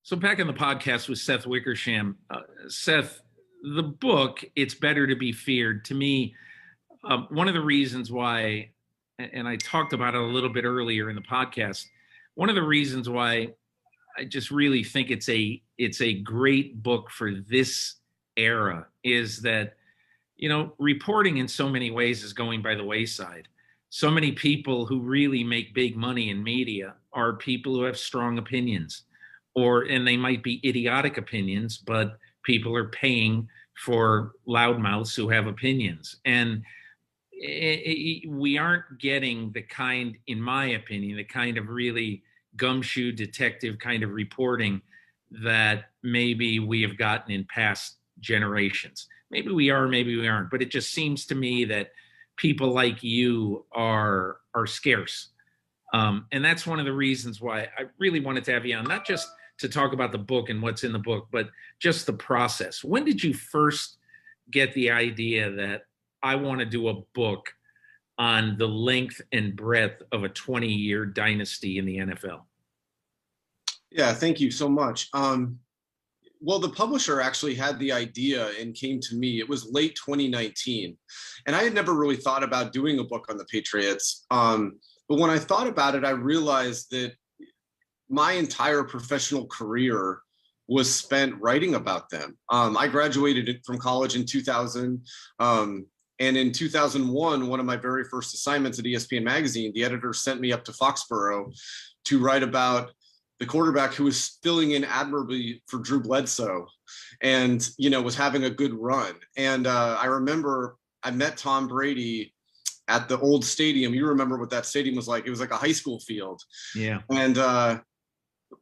So back on the podcast with Seth Wickersham. Seth, the book, It's Better to Be Feared, to me, one of the reasons why, and I talked about it a little bit earlier in the podcast, one of the reasons why I just really think it's a great book for this era is that, reporting in so many ways is going by the wayside. So many people who really make big money in media are people who have strong opinions, and they might be idiotic opinions, but people are paying for loudmouths who have opinions. And we aren't getting the kind, in my opinion, the kind of really gumshoe detective kind of reporting that maybe we have gotten in past generations. Maybe we are, maybe we aren't, but it just seems to me that people like you are scarce. And that's one of the reasons why I really wanted to have you on, not just to talk about the book and what's in the book, but just the process. When did you first get the idea that I want to do a book on the length and breadth of a 20-year dynasty in the NFL? Yeah, thank you so much. Well, the publisher actually had the idea and came to me. It was late 2019. And I had never really thought about doing a book on the Patriots. But when I thought about it, I realized that my entire professional career was spent writing about them. I graduated from college in 2000. And in 2001, one of my very first assignments at ESPN Magazine, the editor sent me up to Foxborough to write about the quarterback who was filling in admirably for Drew Bledsoe and, was having a good run. And I remember I met Tom Brady at the old stadium. You remember what that stadium was like. It was like a high school field. Yeah. And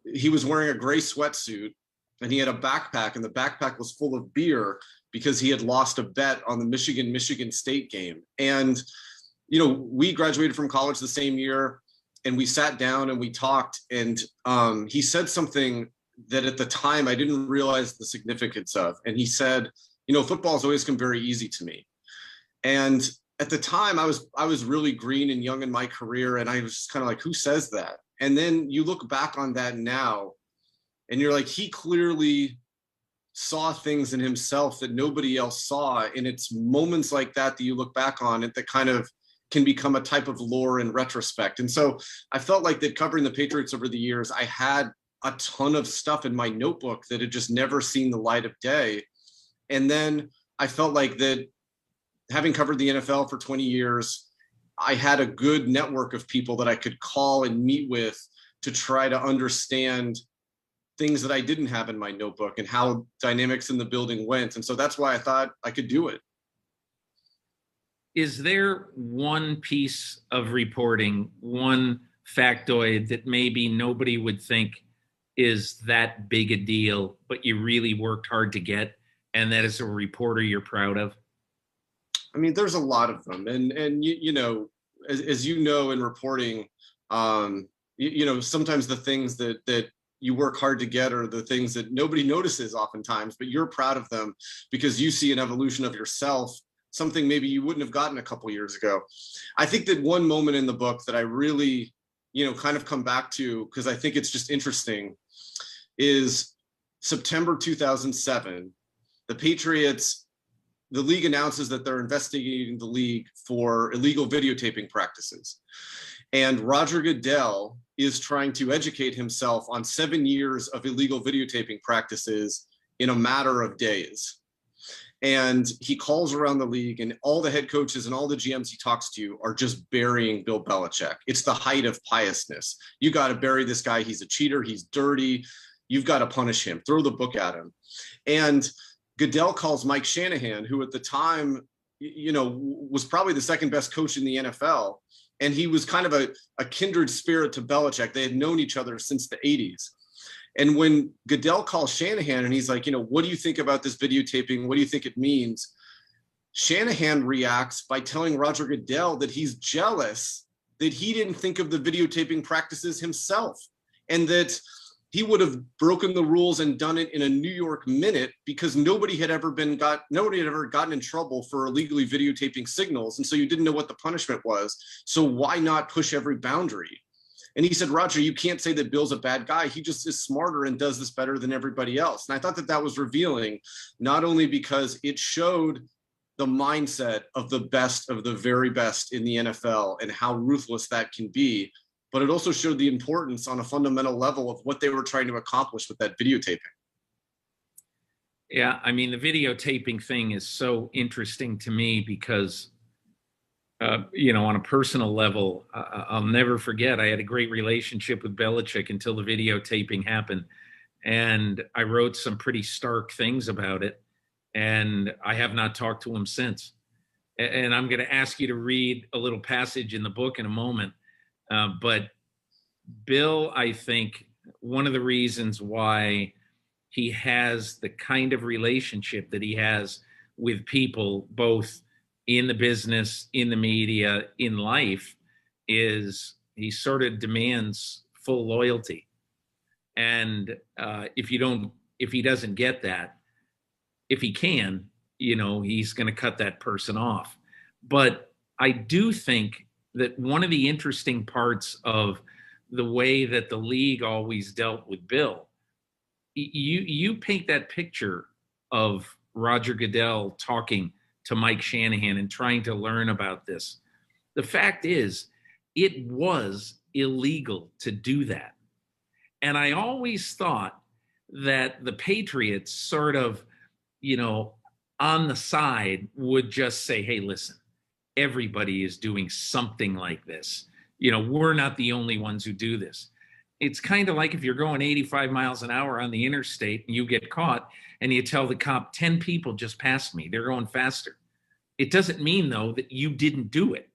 he was wearing a gray sweatsuit and he had a backpack, and the backpack was full of beer because he had lost a bet on the Michigan State game. And, we graduated from college the same year, and we sat down and we talked, and he said something that at the time I didn't realize the significance of. And he said, football has always come very easy to me. And at the time I was really green and young in my career, and I was just kind of like, who says that? And then you look back on that now and you're like, he clearly saw things in himself that nobody else saw. And it's moments like that you look back on it that kind of can become a type of lore in retrospect. And so I felt like that covering the Patriots over the years, I had a ton of stuff in my notebook that had just never seen the light of day. And then I felt like that having covered the NFL for 20 years, I had a good network of people that I could call and meet with to try to understand things that I didn't have in my notebook and how dynamics in the building went. And so that's why I thought I could do it. Is there one piece of reporting, one factoid that maybe nobody would think is that big a deal, but you really worked hard to get, and that as a reporter you're proud of? I mean, there's a lot of them. And as you know, in reporting, sometimes the things that you work hard to get are the things that nobody notices oftentimes, but you're proud of them because you see an evolution of yourself, something maybe you wouldn't have gotten a couple years ago. I think that one moment in the book that I really, kind of come back to, because I think it's just interesting, is September 2007. The Patriots, the league announces that they're investigating the league for illegal videotaping practices. And Roger Goodell is trying to educate himself on 7 years of illegal videotaping practices in a matter of days. And he calls around the league, and all the head coaches and all the GMs he talks to are just burying Bill Belichick. It's the height of piousness. You got to bury this guy. He's a cheater. He's dirty. You've got to punish him. Throw the book at him. And Goodell calls Mike Shanahan, who at the time, was probably the second best coach in the NFL. And he was kind of a kindred spirit to Belichick. They had known each other since the 80s. And when Goodell calls Shanahan and he's like, what do you think about this videotaping? What do you think it means? Shanahan reacts by telling Roger Goodell that he's jealous that he didn't think of the videotaping practices himself, and that he would have broken the rules and done it in a New York minute because nobody had ever gotten in trouble for illegally videotaping signals. And so you didn't know what the punishment was. So why not push every boundary? And he said, Roger, you can't say that Bill's a bad guy. He just is smarter and does this better than everybody else. And I thought that that was revealing, not only because it showed the mindset of the very best in the NFL and how ruthless that can be, but it also showed the importance on a fundamental level of what they were trying to accomplish with that videotaping. Yeah, I mean, the videotaping thing is so interesting to me because, on a personal level, I'll never forget, I had a great relationship with Belichick until the videotaping happened. And I wrote some pretty stark things about it. And I have not talked to him since. And I'm going to ask you to read a little passage in the book in a moment. But Bill, I think one of the reasons why he has the kind of relationship that he has with people, both in the business, in the media, in life, is he sort of demands full loyalty. And if he doesn't get that, if he can, he's going to cut that person off. But I do think that one of the interesting parts of the way that the league always dealt with Bill, you paint that picture of Roger Goodell talking to Mike Shanahan and trying to learn about this. The fact is, it was illegal to do that. And I always thought that the Patriots sort of, on the side would just say, hey, listen, everybody is doing something like this. We're not the only ones who do this. It's kind of like if you're going 85 miles an hour on the interstate and you get caught and you tell the cop 10 people just passed me, they're going faster. It doesn't mean, though, that you didn't do it,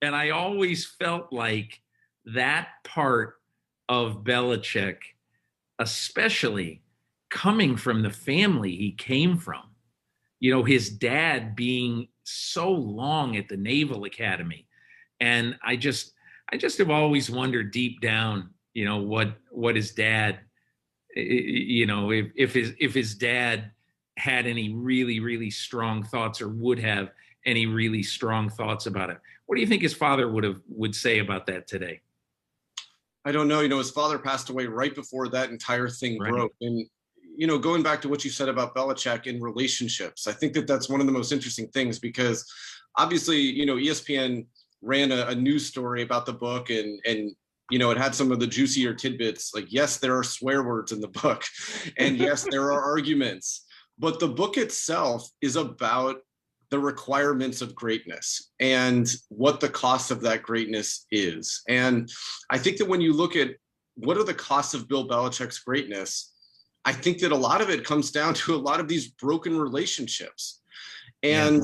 And I always felt like that part of Belichick, especially coming from the family he came from, his dad being so long at the Naval Academy. And I just have always wondered deep down, what his dad, if his dad had any really, really strong thoughts or would have any really strong thoughts about it. What do you think his father would say about that today? I don't know. His father passed away right before that entire thing broke. And, going back to what you said about Belichick in relationships, I think that that's one of the most interesting things because obviously, ESPN ran a news story about the book and it had some of the juicier tidbits. Like, yes, there are swear words in the book and yes, there are arguments, but the book itself is about the requirements of greatness and what the cost of that greatness is. And I think that when you look at what are the costs of Bill Belichick's greatness, I think that a lot of it comes down to a lot of these broken relationships. And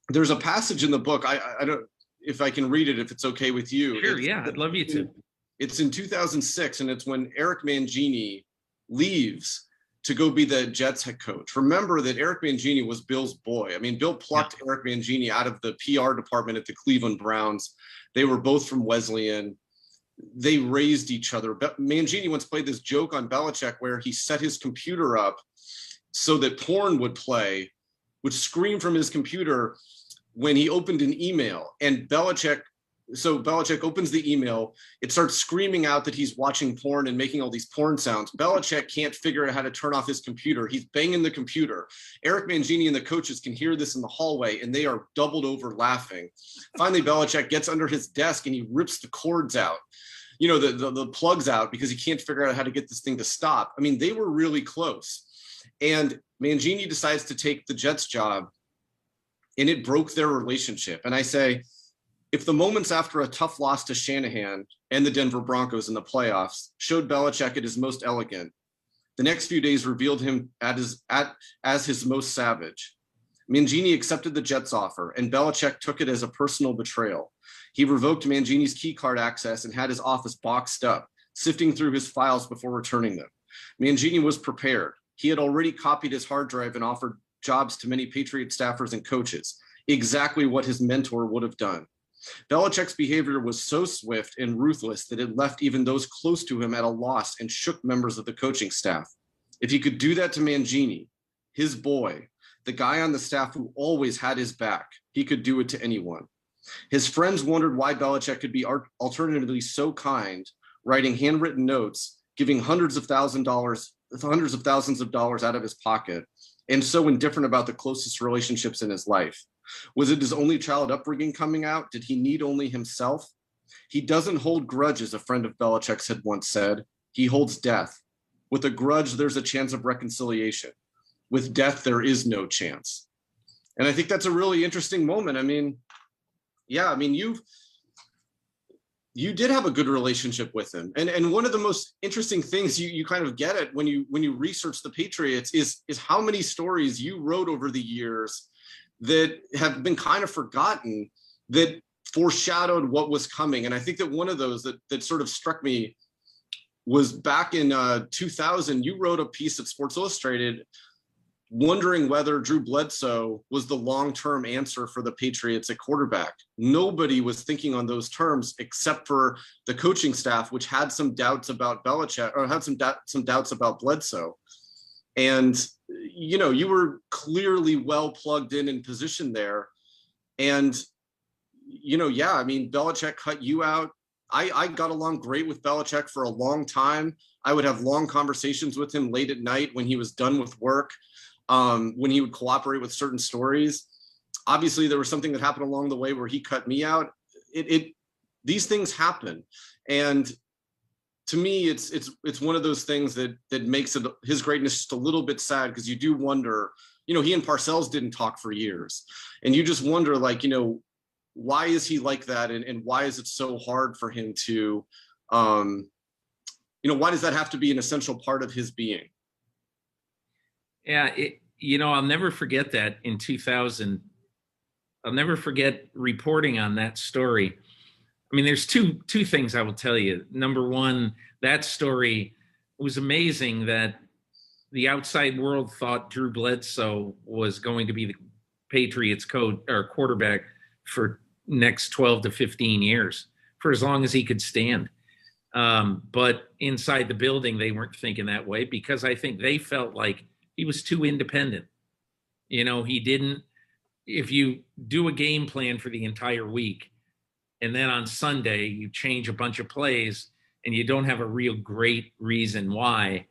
there's a passage in the book, I don't, if I can read it, if it's okay with you. Sure, yeah, I'd love you to. It's in 2006, and it's when Eric Mangini leaves to go be the Jets head coach. Remember that Eric Mangini was Bill's boy. I mean, Bill plucked Eric Mangini out of the PR department at the Cleveland Browns. They were both from Wesleyan. They raised each other. Mangini once played this joke on Belichick where he set his computer up so that porn would scream from his computer when he opened an email. And Belichick opens the email. It starts screaming out that he's watching porn and making all these porn sounds. Belichick can't figure out how to turn off his computer. He's banging the computer. Eric Mangini and the coaches can hear this in the hallway, and they are doubled over laughing. Finally, Belichick gets under his desk and he rips the cords out, the plugs out because he can't figure out how to get this thing to stop. I mean, they were really close. And Mangini decides to take the Jets job, and it broke their relationship. And I say, if the moments after a tough loss to Shanahan and the Denver Broncos in the playoffs showed Belichick at his most elegant, the next few days revealed him as his most savage. Mangini accepted the Jets offer, and Belichick took it as a personal betrayal. He revoked Mangini's key card access and had his office boxed up, sifting through his files before returning them. Mangini was prepared. He had already copied his hard drive and offered jobs to many Patriot staffers and coaches, exactly what his mentor would have done. Belichick's behavior was so swift and ruthless that it left even those close to him at a loss and shook members of the coaching staff. If he could do that to Mangini, his boy, the guy on the staff who always had his back, he could do it to anyone. His friends wondered why Belichick could be alternatively so kind, writing handwritten notes, giving hundreds of thousands of dollars out of his pocket, and so indifferent about the closest relationships in his life. Was it his only child upbringing coming out? Did he need only himself? He doesn't hold grudges, a friend of Belichick's had once said. He holds death. With a grudge, there's a chance of reconciliation. With death, there is no chance. And I think that's a really interesting moment. I mean, yeah, I mean, you did have a good relationship with him. And one of the most interesting things you kind of get at when you research the Patriots is how many stories you wrote over the years that have been kind of forgotten that foreshadowed what was coming. And I think that one of those that sort of struck me was back in 2000, you wrote a piece at Sports Illustrated wondering whether Drew Bledsoe was the long-term answer for the Patriots at quarterback. Nobody was thinking on those terms except for the coaching staff, which had some doubts about Belichick, or had some doubts about Bledsoe. And, you know, you were clearly well plugged in position there. And, you know, yeah, I mean, Belichick cut you out. I got along great with Belichick for a long time. I would have long conversations with him late at night when he was done with work, when he would cooperate with certain stories. Obviously, there was something that happened along the way where he cut me out. These things happen. And to me, it's one of those things that makes his greatness just a little bit sad, because you do wonder, you know, he and Parcells didn't talk for years. And you just wonder, like, you know, why is he like that? And why is it so hard for him to, you know, why does that have to be an essential part of his being? Yeah, you know, I'll never forget that in 2000. I'll never forget reporting on that story. I mean, there's two things I will tell you. Number one, that story was amazing that the outside world thought Drew Bledsoe was going to be the Patriots coach or quarterback for next 12 to 15 years, for as long as he could stand. But inside the building, they weren't thinking that way, because I think they felt like he was too independent. You know, he didn't, if you do a game plan for the entire week and then on Sunday you change a bunch of plays and you don't have a real great reason why,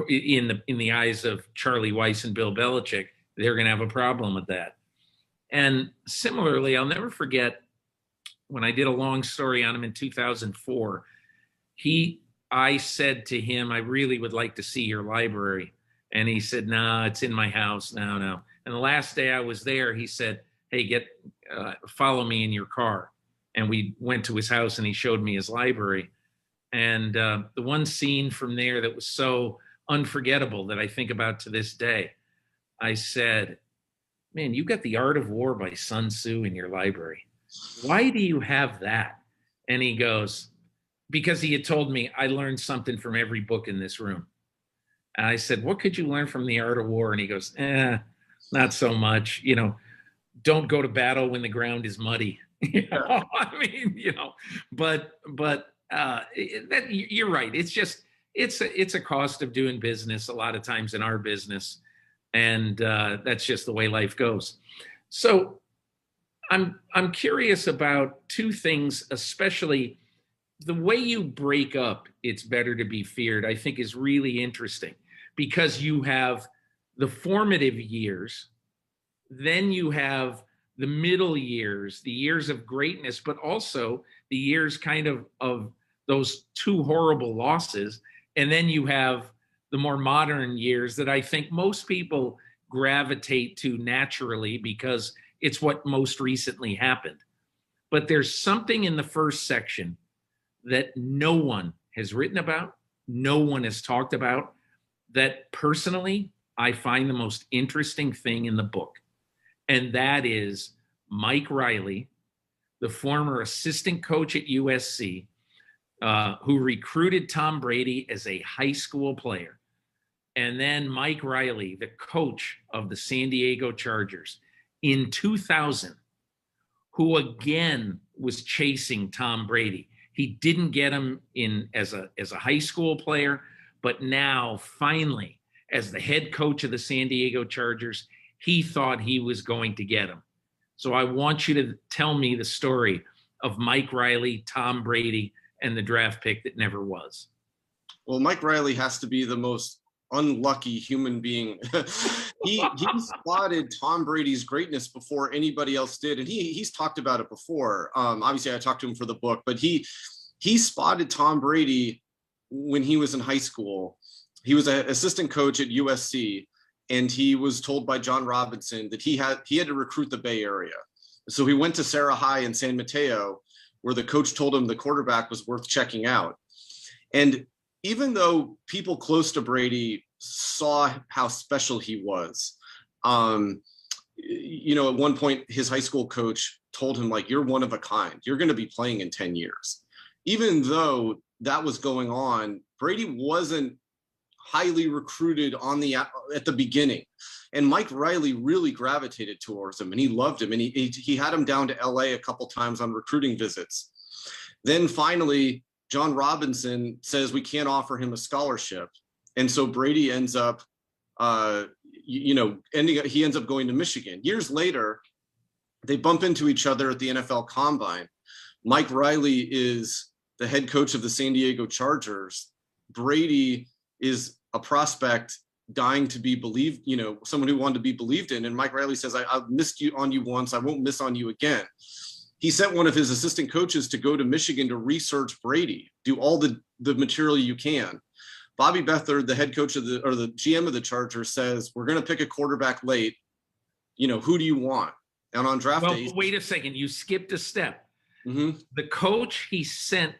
in the eyes of Charlie Weiss and Bill Belichick, they're going to have a problem with that. And similarly, I'll never forget when I did a long story on him in 2004, I said to him, I really would like to see your library. And he said, nah, it's in my house. No. And the last day I was there, he said, hey, follow me in your car. And we went to his house and he showed me his library. And the one scene from there that was so unforgettable that I think about to this day, I said, man, you got The Art of War by Sun Tzu in your library. Why do you have that? And he goes, because he had told me I learned something from every book in this room. And I said, what could you learn from The Art of War? And he goes, not so much. You know, don't go to battle when the ground is muddy. You know, I mean, you know, but you're right. It's just, it's a cost of doing business a lot of times in our business. And that's just the way life goes. So I'm curious about two things, especially the way you break up It's Better to Be Feared, I think is really interesting, because you have the formative years, then you have the middle years, the years of greatness, but also the years kind of those two horrible losses. And then you have the more modern years that I think most people gravitate to naturally because it's what most recently happened. But there's something in the first section that no one has written about, no one has talked about, that personally I find the most interesting thing in the book. And that is Mike Riley, the former assistant coach at USC, who recruited Tom Brady as a high school player. And then Mike Riley, the coach of the San Diego Chargers in 2000, who again was chasing Tom Brady. He didn't get him in as a high school player, but now finally, as the head coach of the San Diego Chargers, he thought he was going to get him. So I want you to tell me the story of Mike Riley, Tom Brady, and the draft pick that never was. Well, Mike Riley has to be the most unlucky human being. he spotted Tom Brady's greatness before anybody else did, and he's talked about it before. Obviously, I talked to him for the book, but he spotted Tom Brady when he was in high school. He was an assistant coach at USC, and he was told by John Robinson that he had to recruit the Bay Area. So he went to Sarah High in San Mateo, where the coach told him the quarterback was worth checking out. And even though people close to Brady saw how special he was, you know, at one point his high school coach told him, like, you're one of a kind. You're going to be playing in 10 years. Even though that was going on, Brady wasn't highly recruited at the beginning. And Mike Riley really gravitated towards him, and he loved him. And he had him down to LA a couple times on recruiting visits. Then finally, John Robinson says we can't offer him a scholarship. And so Brady ends up, he ends up going to Michigan. Years later, they bump into each other at the NFL Combine. Mike Riley is the head coach of the San Diego Chargers. Brady is a prospect dying to be believed, you know, someone who wanted to be believed in. And Mike Riley says, I've missed on you once. I won't miss on you again. He sent one of his assistant coaches to go to Michigan to research Brady, do all the material you can. Bobby Beathard, the head coach the GM of the Chargers, says, we're going to pick a quarterback late. You know, who do you want? And on draft day. Wait a second. You skipped a step. Mm-hmm. The coach he sent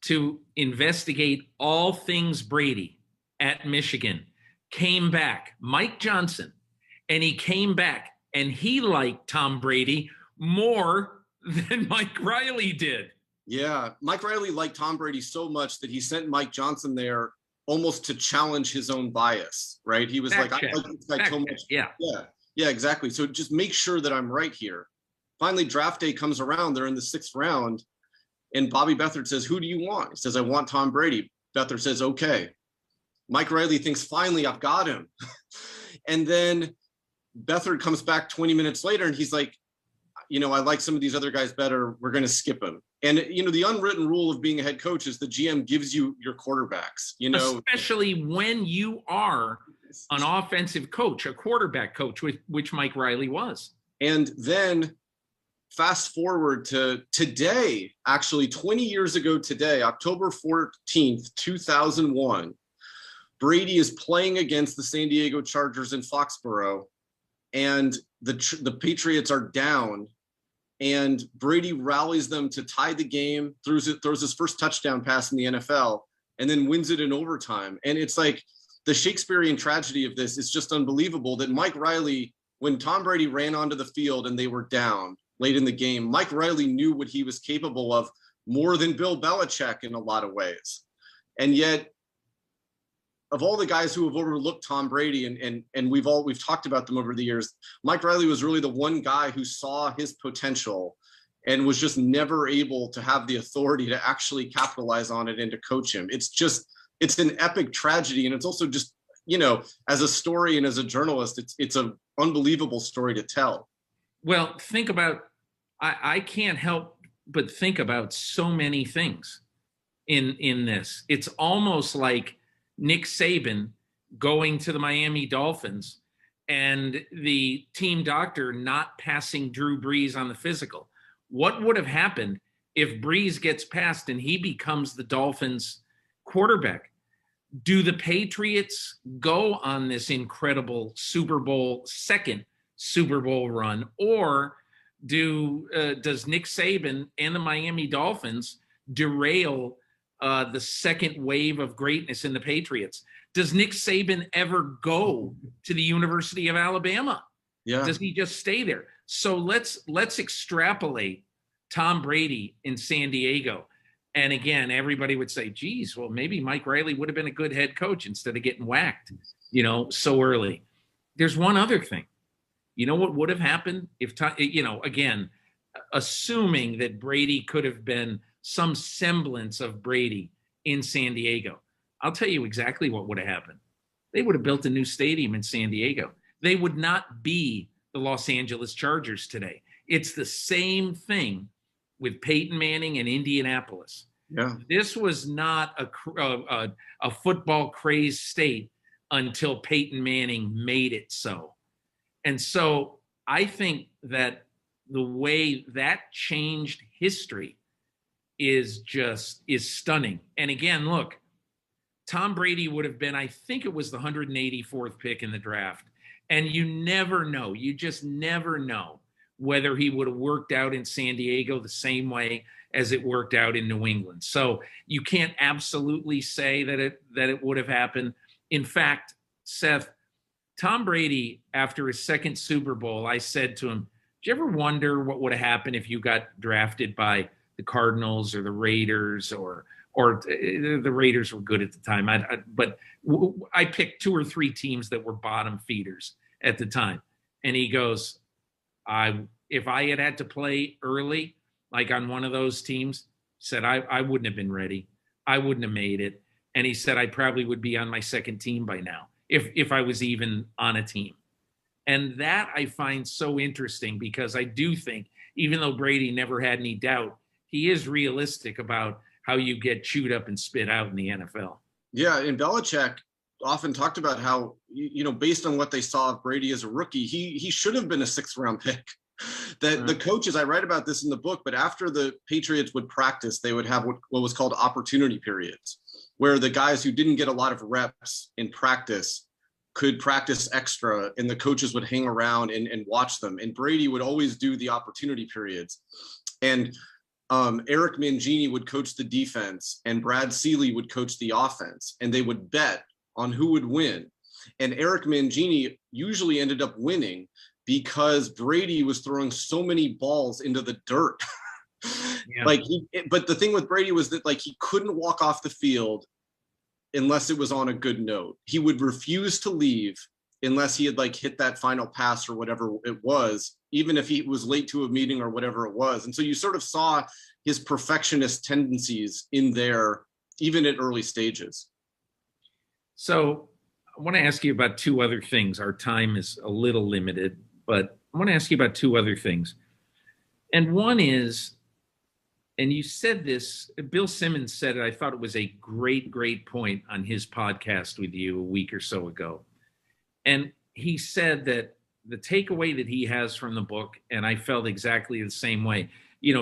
to investigate all things Brady at Michigan came back, Mike Johnson, and he came back and he liked Tom Brady more than Mike Riley did. Yeah, Mike Riley liked Tom Brady so much that he sent Mike Johnson there almost to challenge his own bias, right? He was like, I like this guy so much. Yeah, exactly. So just make sure that I'm right here. Finally, draft day comes around. They're in the 6th round. And Bobby Beathard says, who do you want? He says, I want Tom Brady. Beathard says, okay. Mike Riley thinks, finally, I've got him. And then Beathard comes back 20 minutes later and he's like, you know, I like some of these other guys better. We're going to skip him. And, you know, the unwritten rule of being a head coach is the GM gives you your quarterbacks, you know. Especially when you are an offensive coach, a quarterback coach, which Mike Riley was. And then fast forward to today, actually 20 years ago today, October 14th, 2001, Brady is playing against the San Diego Chargers in Foxborough, and the Patriots are down, and Brady rallies them to tie the game, throws his first touchdown pass in the NFL, and then wins it in overtime. And it's like the Shakespearean tragedy of this is just unbelievable that Mike Riley, when Tom Brady ran onto the field and they were down late in the game, Mike Riley knew what he was capable of more than Bill Belichick in a lot of ways. And yet, of all the guys who have overlooked Tom Brady, and we've talked about them over the years, Mike Riley was really the one guy who saw his potential and was just never able to have the authority to actually capitalize on it and to coach him. It's an epic tragedy. And it's also just, you know, as a story and as a journalist, it's an unbelievable story to tell. Well, think about, I can't help but think about so many things in this. It's almost like Nick Saban going to the Miami Dolphins and the team doctor not passing Drew Brees on the physical. What would have happened if Brees gets passed and he becomes the Dolphins quarterback? Do the Patriots go on this incredible second Super Bowl run, or does Nick Saban and the Miami Dolphins derail the second wave of greatness in the Patriots? Does Nick Saban ever go to the University of Alabama? Yeah. Does he just stay there? So let's extrapolate Tom Brady in San Diego. And again, everybody would say, geez, well, maybe Mike Riley would have been a good head coach instead of getting whacked, you know, so early. There's one other thing. You know what would have happened if, you know, again, assuming that Brady could have been some semblance of Brady in San Diego, I'll tell you exactly what would have happened. They would have built a new stadium in San Diego. They would not be the Los Angeles Chargers today. It's the same thing with Peyton Manning and Indianapolis. Yeah. This was not a football crazed state until Peyton Manning made it so. And so I think that the way that changed history is stunning. And again, look, Tom Brady would have been, I think it was the 184th pick in the draft. And you never know. You just never know whether he would have worked out in San Diego the same way as it worked out in New England. So you can't absolutely say that it would have happened. In fact, Seth, Tom Brady, after his second Super Bowl, I said to him, "Did you ever wonder what would have happened if you got drafted by the Cardinals or the Raiders or the Raiders were good at the time. But I picked 2 or 3 teams that were bottom feeders at the time." And he goes, if I had to play early, like on one of those teams, said I wouldn't have been ready. I wouldn't have made it. And he said I probably would be on my second team by now if I was even on a team. And that I find so interesting, because I do think, even though Brady never had any doubt, he is realistic about how you get chewed up and spit out in the NFL. Yeah, and Belichick often talked about how, based on what they saw of Brady as a rookie, he should have been a 6th-round pick. That the coaches, I write about this in the book, but after the Patriots would practice, they would have what was called opportunity periods, where the guys who didn't get a lot of reps in practice could practice extra, and the coaches would hang around and watch them. And Brady would always do the opportunity periods. And Eric Mangini would coach the defense, and Brad Seeley would coach the offense, and they would bet on who would win. And Eric Mangini usually ended up winning because Brady was throwing so many balls into the dirt. Yeah. But the thing with Brady was that he couldn't walk off the field unless it was on a good note. He would refuse to leave unless he had hit that final pass or whatever it was, even if he was late to a meeting or whatever it was. And so you sort of saw his perfectionist tendencies in there, even at early stages. So I want to ask you about 2 other things. Our time is a little limited, but I want to ask you about 2 other things. And one is, and you said this, Bill Simmons said it, I thought it was a great, great point on his podcast with you a week or so ago. And he said that the takeaway that he has from the book, and I felt exactly the same way,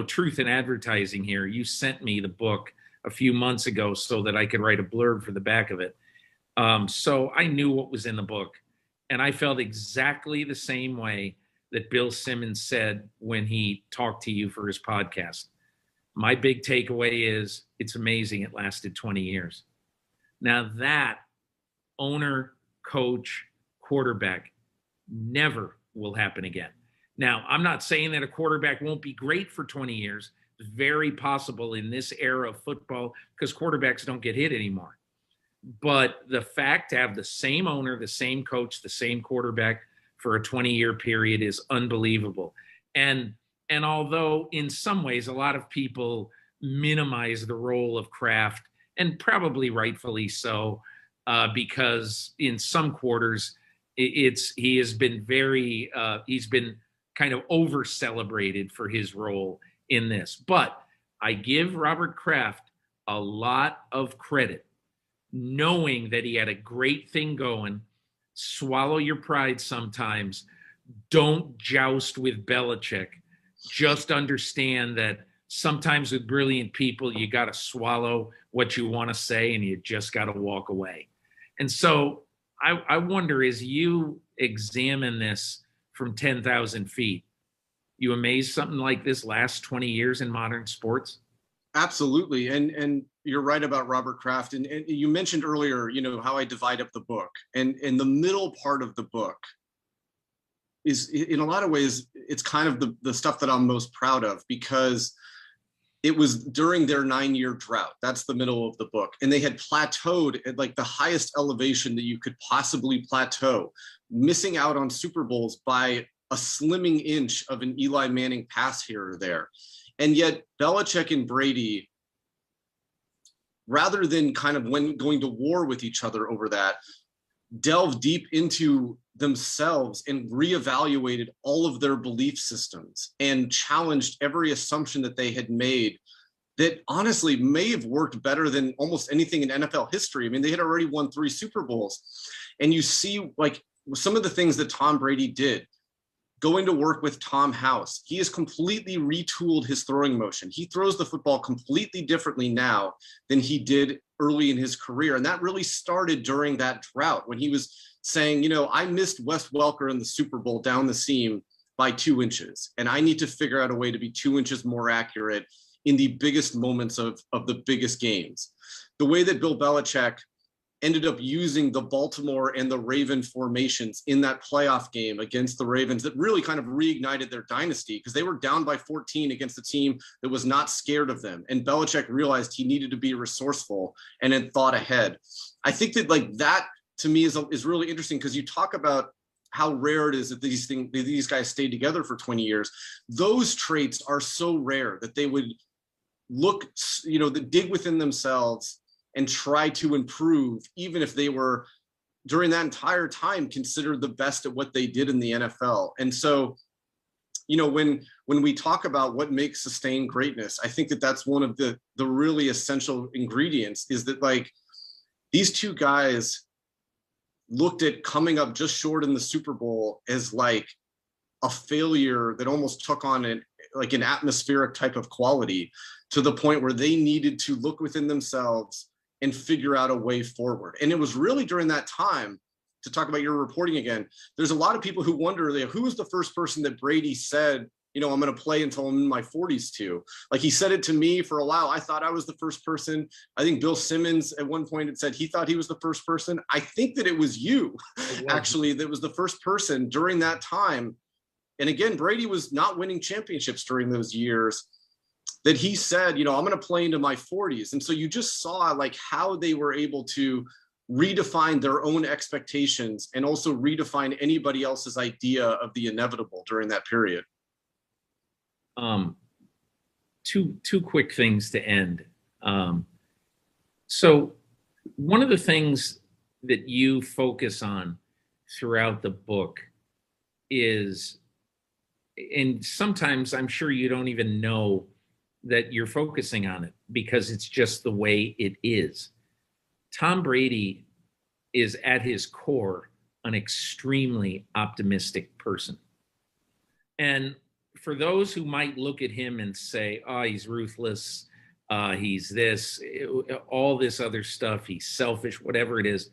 Truth in Advertising here, you sent me the book a few months ago so that I could write a blurb for the back of it. So I knew what was in the book, and I felt exactly the same way that Bill Simmons said when he talked to you for his podcast. My big takeaway is it's amazing it lasted 20 years. Now that owner, coach, quarterback never will happen again. Now, I'm not saying that a quarterback won't be great for 20 years. It's very possible in this era of football because quarterbacks don't get hit anymore. But the fact to have the same owner, the same coach, the same quarterback for a 20-year period is unbelievable. And although in some ways a lot of people minimize the role of Kraft, and probably rightfully so, because in some quarters he has been he's been kind of over celebrated for his role in this. But I give Robert Kraft a lot of credit, knowing that he had a great thing going. Swallow your pride sometimes. Don't joust with Belichick. Just understand that sometimes with brilliant people, you got to swallow what you want to say and you just got to walk away. And so I wonder, as you examine this from 10,000 feet, you amazed something like this last 20 years in modern sports? Absolutely. And you're right about Robert Kraft. And you mentioned earlier, how I divide up the book. And in the middle part of the book is, in a lot of ways, it's kind of the stuff that I'm most proud of, because it was during their 9-year drought. That's the middle of the book. And they had plateaued at the highest elevation that you could possibly plateau, missing out on Super Bowls by a slimming inch of an Eli Manning pass here or there. And yet Belichick and Brady, rather than kind of going to war with each other over that, delve deep into themselves and reevaluated all of their belief systems and challenged every assumption that they had made that honestly may have worked better than almost anything in NFL history. I mean, they had already won 3 Super Bowls. And you see like some of the things that Tom Brady did, going to work with Tom House. He has completely retooled his throwing motion. He throws the football completely differently now than he did early in his career. And that really started during that drought when he was saying, you know, I missed Wes Welker in the Super Bowl down the seam by 2 inches. And I need to figure out a way to be 2 inches more accurate in the biggest moments of the biggest games. The way that Bill Belichick ended up using the Baltimore and the Raven formations in that playoff game against the Ravens that really kind of reignited their dynasty because they were down by 14 against a team that was not scared of them. And Belichick realized he needed to be resourceful and then thought ahead. I think that like that to me is really interesting because you talk about how rare it is that these guys stayed together for 20 years. Those traits are so rare that they would look, you know, dig within themselves and try to improve, even if they were during that entire time considered the best at what they did in the NFL. And so, you know, when we talk about what makes sustained greatness, I think that that's one of the really essential ingredients is that like these two guys looked at coming up just short in the Super Bowl as like a failure that almost took on an atmospheric type of quality to the point where they needed to look within themselves and figure out a way forward. And it was really during that time, to talk about your reporting again, there's a lot of people who wonder, like, who was the first person that Brady said, you know, I'm going to play until I'm in my 40s to? Like, he said it to me for a while. I thought I was the first person. I think Bill Simmons at one point had said he thought he was the first person. I think that it was you, actually, that was the first person during that time. And again, Brady was not winning championships during those years, that he said, you know, I'm going to play into my 40s. And so you just saw like how they were able to redefine their own expectations and also redefine anybody else's idea of the inevitable during that period. Two quick things to end. So one of the things that you focus on throughout the book is, and sometimes I'm sure you don't even know that you're focusing on it because it's just the way it is. Tom Brady is at his core an extremely optimistic person. And for those who might look at him and say, oh, he's ruthless, he's this, all this other stuff, he's selfish, whatever it is,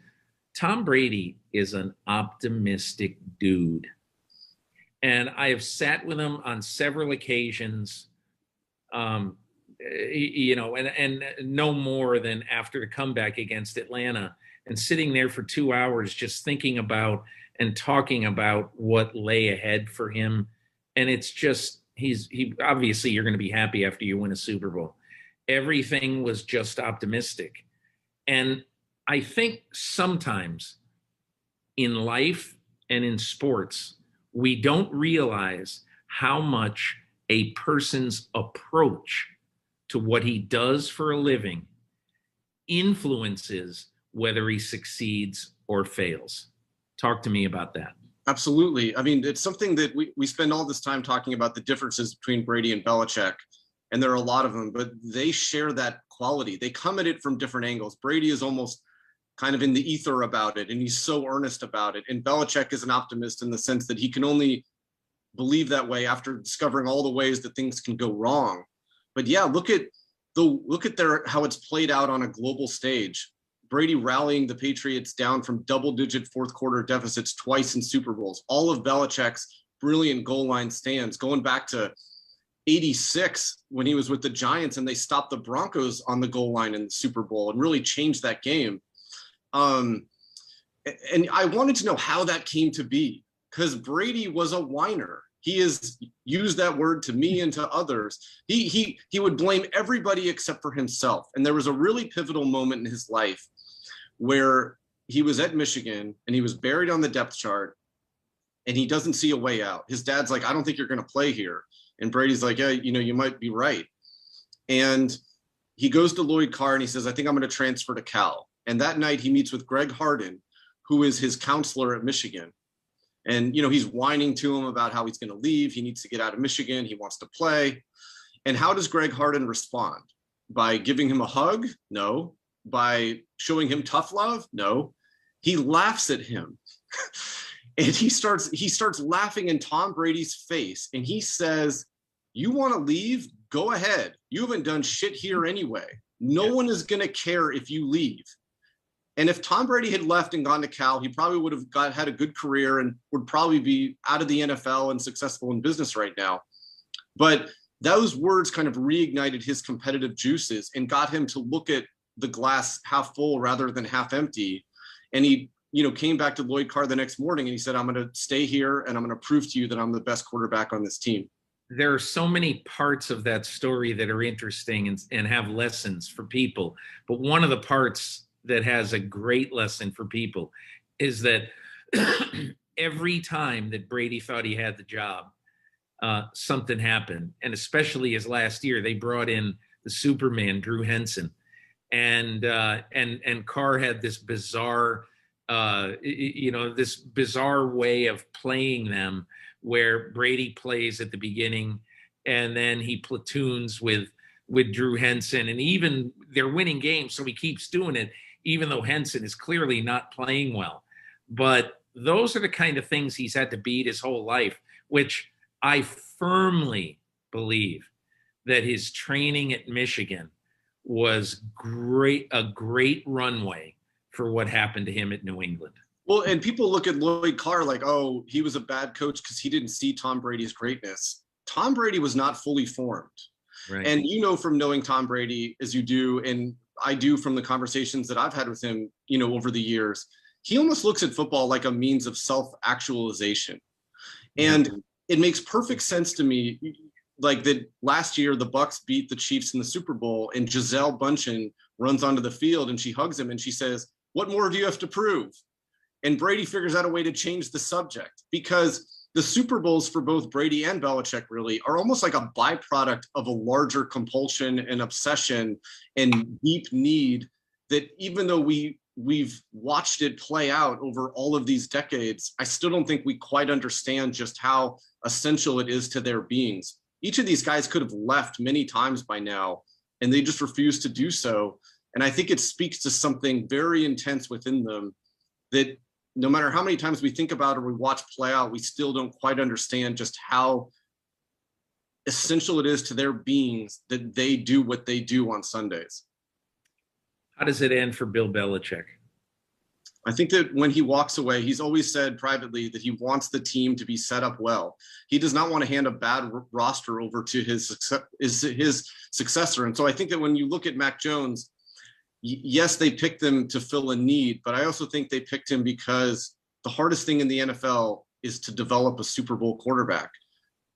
Tom Brady is an optimistic dude. And I have sat with him on several occasions, you know, and no more than after the comeback against Atlanta, and sitting there for 2 hours just thinking about and talking about what lay ahead for him. And it's just, he obviously you're going to be happy after you win a Super Bowl. Everything was just optimistic. And I think sometimes in life and in sports, we don't realize how much a person's approach to what he does for a living influences whether he succeeds or fails. Talk to me about that. Absolutely. I mean, it's something that we spend all this time talking about the differences between Brady and Belichick, and there are a lot of them, but they share that quality. They come at it from different angles. Brady is almost kind of in the ether about it, and he's so earnest about it. And Belichick is an optimist in the sense that he can only believe that way after discovering all the ways that things can go wrong. But yeah, look at how it's played out on a global stage. Brady rallying the Patriots down from double-digit fourth quarter deficits twice in Super Bowls. All of Belichick's brilliant goal line stands, going back to 86 when he was with the Giants and they stopped the Broncos on the goal line in the Super Bowl and really changed that game. And I wanted to know how that came to be, because Brady was a whiner. He has used that word to me and to others. He would blame everybody except for himself. And there was a really pivotal moment in his life where he was at Michigan and he was buried on the depth chart and he doesn't see a way out. His dad's like, I don't think you're going to play here. And Brady's like, yeah, you know, you might be right. And he goes to Lloyd Carr and he says, I think I'm going to transfer to Cal. And that night he meets with Greg Harden, who is his counselor at Michigan. And, he's whining to him about how he's going to leave. He needs to get out of Michigan. He wants to play. And how does Greg Harden respond? By giving him a hug? No. By showing him tough love? No. He laughs at him. And he starts laughing in Tom Brady's face. And he says, you want to leave? Go ahead. You haven't done shit here anyway. No one is going to care if you leave. And if Tom Brady had left and gone to Cal, he probably would have had a good career and would probably be out of the NFL and successful in business right now. But those words kind of reignited his competitive juices and got him to look at the glass half full rather than half empty. And he, came back to Lloyd Carr the next morning and he said, I'm going to stay here and I'm going to prove to you that I'm the best quarterback on this team. There are so many parts of that story that are interesting and have lessons for people. But one of the parts that has a great lesson for people is that every time that Brady thought he had the job, something happened. And especially his last year, they brought in the Superman, Drew Henson. And Carr had this bizarre, this bizarre way of playing them where Brady plays at the beginning and then he platoons with Drew Henson. And even they're winning games, so he keeps doing it, even though Henson is clearly not playing well. But those are the kind of things he's had to beat his whole life, which I firmly believe that his training at Michigan was a great runway for what happened to him at New England. Well, and people look at Lloyd Carr like, oh, he was a bad coach because he didn't see Tom Brady's greatness. Tom Brady was not fully formed. Right. And from knowing Tom Brady as you do, and I do from the conversations that I've had with him, over the years, he almost looks at football like a means of self-actualization. And it makes perfect sense to me, like that last year, the Bucs beat the Chiefs in the Super Bowl and Gisele Bündchen runs onto the field and she hugs him and she says, what more do you have to prove? And Brady figures out a way to change the subject because the Super Bowls for both Brady and Belichick really are almost like a byproduct of a larger compulsion and obsession and deep need that even though we've watched it play out over all of these decades, I still don't think we quite understand just how essential it is to their beings. Each of these guys could have left many times by now, and they just refuse to do so. And I think it speaks to something very intense within them that no matter how many times we think about or we watch play out, we still don't quite understand just how essential it is to their beings that they do what they do on Sundays. How does it end for Bill Belichick? I think that when he walks away, he's always said privately that he wants the team to be set up well. He does not want to hand a bad roster over to his successor. And so I think that when you look at Mac Jones, yes, they picked him to fill a need, but I also think they picked him because the hardest thing in the NFL is to develop a Super Bowl quarterback.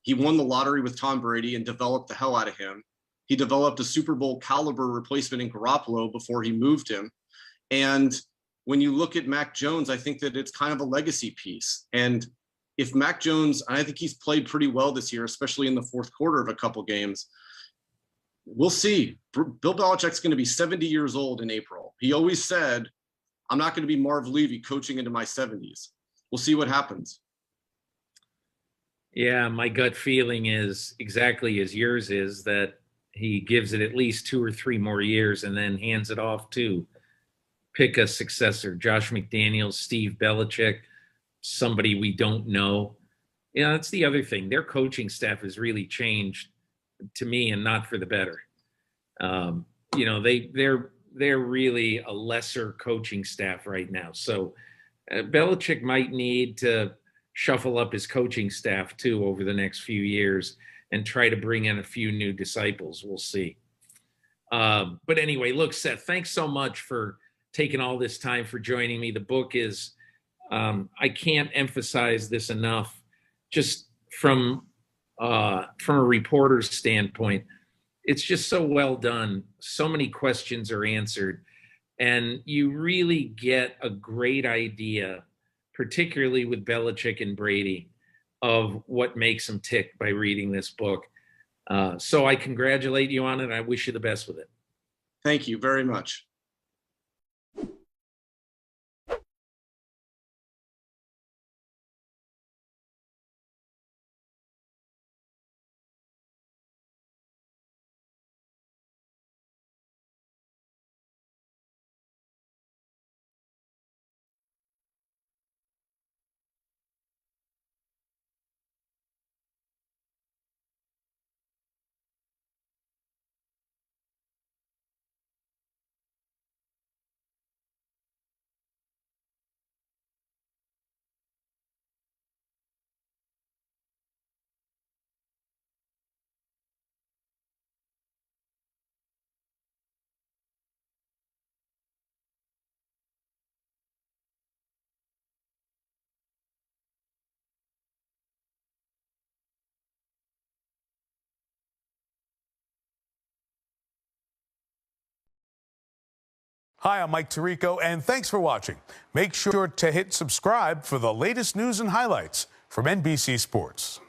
He won the lottery with Tom Brady and developed the hell out of him. He developed a Super Bowl caliber replacement in Garoppolo before he moved him. And when you look at Mac Jones, I think that it's kind of a legacy piece. And if Mac Jones, and I think he's played pretty well this year, especially in the fourth quarter of a couple games, we'll see. Bill Belichick's going to be 70 years old in April. He always said, I'm not going to be Marv Levy coaching into my 70s. We'll see what happens. Yeah, my gut feeling is exactly as yours is, that he gives it at least 2 or 3 more years and then hands it off to pick a successor. Josh McDaniels, Steve Belichick, somebody we don't know. That's the other thing. Their coaching staff has really changed, to me, and not for the better. They're really a lesser coaching staff right now. So Belichick might need to shuffle up his coaching staff too over the next few years and try to bring in a few new disciples. We'll see. But anyway, look, Seth, thanks so much for taking all this time, for joining me. The book is, I can't emphasize this enough, just from a reporter's standpoint, it's just so well done. So many questions are answered, and you really get a great idea, particularly with Belichick and Brady, of what makes them tick by reading this book. So I congratulate you on it. And I wish you the best with it. Thank you very much. Hi, I'm Mike Tirico, and thanks for watching. Make sure to hit subscribe for the latest news and highlights from NBC Sports.